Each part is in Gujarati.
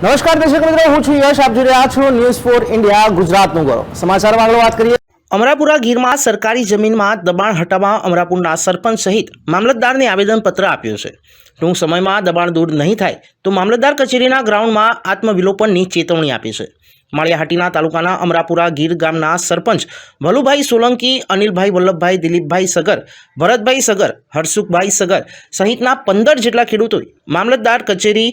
નમસ્કાર દર્શક મિત્રો, હું છું યશ. આપ જોઈ રહ્યા છો ન્યૂઝ ફોર ઇન્ડિયા, ગુજરાતનું ગૌરવ. સમાચારમાં આગળ વાત કરીએ. અમરાપુરા ગીરમાં સરકારી જમીનમાં દબાણ હટાવવા અમરાપુરના સરપંચ સહિત મામલતદારને આવેદનપત્ર આપ્યું છે. ટૂંક સમયમાં દબાણ દૂર નહીં થાય તો મામલતદાર કચેરીના ગ્રાઉન્ડમાં આત્મવિલોપનની ચેતવણી આપી છે. માળિયાહાટીના તાલુકાના અમરાપુરા ગીર ગામના સરપંચ ભલુભાઈ સોલંકી, અનિલભાઈ વલ્લભભાઈ, દિલીપભાઈ સગર, ભરતભાઈ સગર, હરસુખભાઈ સગર સહિતના 15 જેટલા ખેડૂતોએ મામલતદાર કચેરી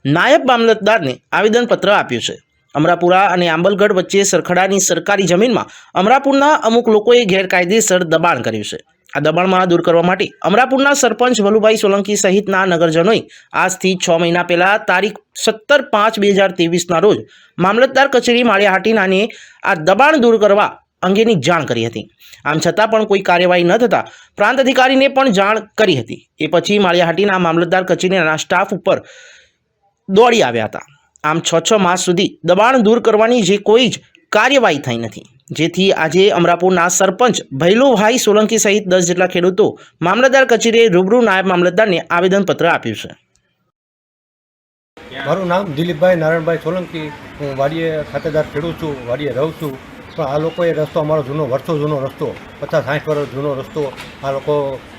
નાયબ મામલતદારને આવેદનપત્ર આપ્યું છે. અમરાપુરા અને આંબલગઢ વચ્ચે સરખડાની સરકારી જમીનમાં અમરાપુરના અમુક લોકોએ ગેરકાયદેસર દબાણ કર્યું છે. આ દબાણમાં દૂર કરવા માટે અમરાપુરના સરપંચ ભલુભાઈ સોલંકી સહિતના નગરજનોએ આજથી 6 મહિના પહેલા તારીખ 17/5/2023ના રોજ મામલતદાર કચેરી માળિયાહાટીનાને આ દબાણ દૂર કરવા અંગેની જાણ કરી હતી. આમ છતાં પણ કોઈ કાર્યવાહી ન થતાં પ્રાંત અધિકારીને પણ જાણ કરી હતી. એ પછી માળિયાહાટીના મામલતદાર કચેરીના સ્ટાફ ઉપર દોડી આવ્યા હતા. આમ 6 માસ સુધી દબાણ દૂર કરવાની જે કોઈ જ કાર્યવાહી થઈ નથી, જેથી આજે અમરાપુરના સરપંચ ભૈલુભાઈ સોલંકી સહિત 10 જેટલા ખેડૂતો મામલતદાર કચેરીએ રૂબરૂ નાયબ મામલતદારને આવેદનપત્ર આપ્યું છે. મારું નામ દિલીપભાઈ નારાયણભાઈ સોલંકી. હું વાડીએ ખાતેદાર ખેડૂત છું, વાડીએ રહું છું. પણ આ લોકોએ રસ્તો અમારો વર્ષો જૂનો રસ્તો, 50-60 વર્ષ જૂનો રસ્તો આ લોકો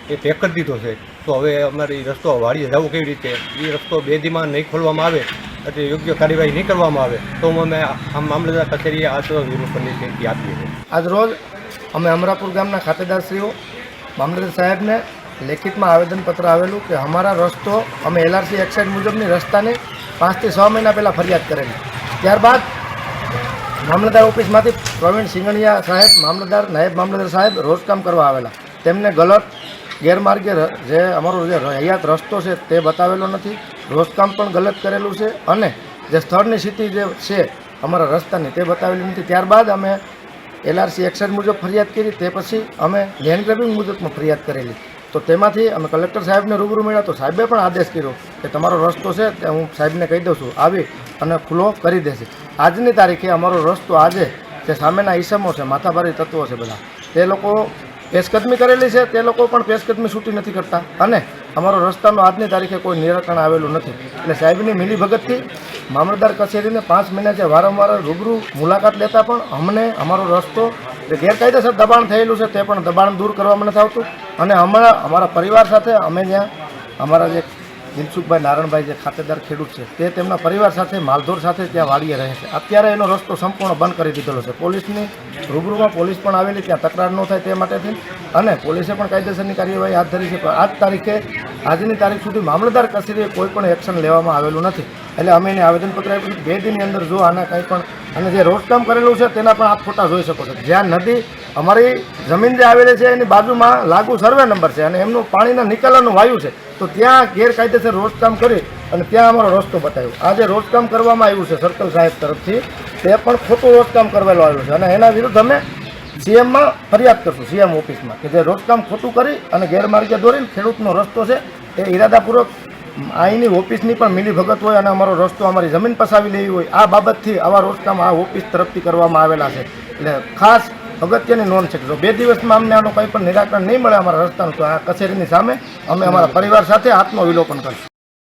એ પેક કરી દીધો છે. તો હવે અમારી રસ્તો વાડીએ જવું કેવી રીતે? એ રસ્તો 2 દીમાં નહીં ખોલવામાં આવે, એટલે યોગ્ય કાર્યવાહી નહીં કરવામાં આવે તો અમે આ મામલતદાર કચેરીએ આત્મવિલોપનની ચેતવણી આપીએ છીએ. આજ રોજ અમે અમરાપુર ગામના ખાતેદારશ્રીઓ મામલતદાર સાહેબને લેખિતમાં આવેદનપત્ર આવેલું કે અમારા રસ્તો અમે LRC એક્સાઇડ મુજબની રસ્તાને 5 થી 6 મહિના પહેલાં ફરિયાદ કરેલી. ત્યારબાદ મામલતદાર ઓફિસમાંથી પ્રવીણ સિંગણિયા સાહેબ, મામલતદાર, નાયબ મામલતદાર સાહેબ રોજકામ કરવા આવેલા. તેમને ગલત ગેરમાર્ગે જે અમારો જે હયાત રસ્તો છે તે બતાવેલો નથી, રોજકામ પણ ગલત કરેલું છે અને જે સ્થળની સ્થિતિ જે છે અમારા રસ્તાની તે બતાવેલી નથી. ત્યારબાદ અમે LRC એક્સાઇડ મુજબ ફરિયાદ કરી, તે પછી અમે લેન્ડ ગ્રેબિંગ મુજબમાં ફરિયાદ કરેલી. તો તેમાંથી અમે કલેક્ટર સાહેબને રૂબરૂ મળ્યા તો સાહેબે પણ આદેશ કર્યો કે તમારો રસ્તો છે તે હું સાહેબને કહી દઉં છું, આવી અને ખુલ્લો કરી દેશે. આજની તારીખે અમારો રસ્તો આજે જે સામેના ઈસમો છે, માથાભારી તત્વો છે, બધા તે લોકો પેશકદમી કરેલી છે, તે લોકો પણ પેશકદમી છૂટી નથી કરતા અને અમારો રસ્તાનો આજની તારીખે કોઈ નિરાકરણ આવેલું નથી. એટલે સાહેબની મિલીભગતથી મામલતદાર કચેરીને 5 મહિનાથી વારંવાર રૂબરૂ મુલાકાત લેતા પણ અમને અમારો રસ્તો જે ગેરકાયદેસર દબાણ થયેલું છે તે પણ દબાણ દૂર કરવામાં નથી આવતું. અને હમણાં અમારા પરિવાર સાથે અમે જ્યાં અમારા જે દિલસુખભાઈ નારાયણભાઈ જે ખાતેદાર ખેડૂત છે તે તેમના પરિવાર સાથે માલધોર સાથે ત્યાં વાડીએ રહે છે. અત્યારે એનો રસ્તો સંપૂર્ણ બંધ કરી દીધેલો છે. પોલીસની રૂબરૂમાં પોલીસ પણ આવેલી, ત્યાં તકરાર ન થાય તે માટેથી, અને પોલીસે પણ કાયદેસરની કાર્યવાહી હાથ ધરી છે. પણ આજની તારીખ સુધી મામલતદાર કચેરીએ કોઈ પણ એક્શન લેવામાં આવેલું નથી. એટલે અમે એને આવેદનપત્ર આપ્યું 2 દિનની અંદર જો આના કંઈ પણ, અને જે રોજકામ કરેલું છે તેના પણ આપ ફોટા જોઈ શકો છો. જ્યાં નદી અમારી જમીન જે આવેલી છે એની બાજુમાં લાગુ સર્વે નંબર છે અને એમનું પાણીના નિકાલનું વાયુ છે, તો ત્યાં ગેરકાયદેસર રોજકામ કરી અને ત્યાં અમારો રસ્તો બતાવ્યો. આ જે રોજકામ કરવામાં આવ્યું છે સર્કલ સાહેબ તરફથી, તે પણ ખોટું રોજકામ કરવામાં આવ્યું છે અને એના વિરુદ્ધ અમે CMમાં ફરિયાદ કરશું, CM ઓફિસમાં, કે જે રોજકામ ખોટું કરી અને ગેરમાર્ગે દોરીને ખેડૂતનો રસ્તો છે એ ઇરાદાપૂર્વક અહીંની ઓફિસની પણ મિલીભગત હોય અને અમારો રસ્તો અમારી જમીન પસાવી લેવી હોય, આ બાબતથી આવા રોજકામ આ ઓફિસ તરફથી કરવામાં આવેલા છે. એટલે ખાસ અગત્યની નોંધ છે કે જો 2 દિવસમાં અમને આનું કંઈ પણ નિરાકરણ નહીં મળે અમારા રસ્તાનું, તો આ કચેરીની સામે અમે અમારા પરિવાર સાથે આત્મવિલોપન કરશું.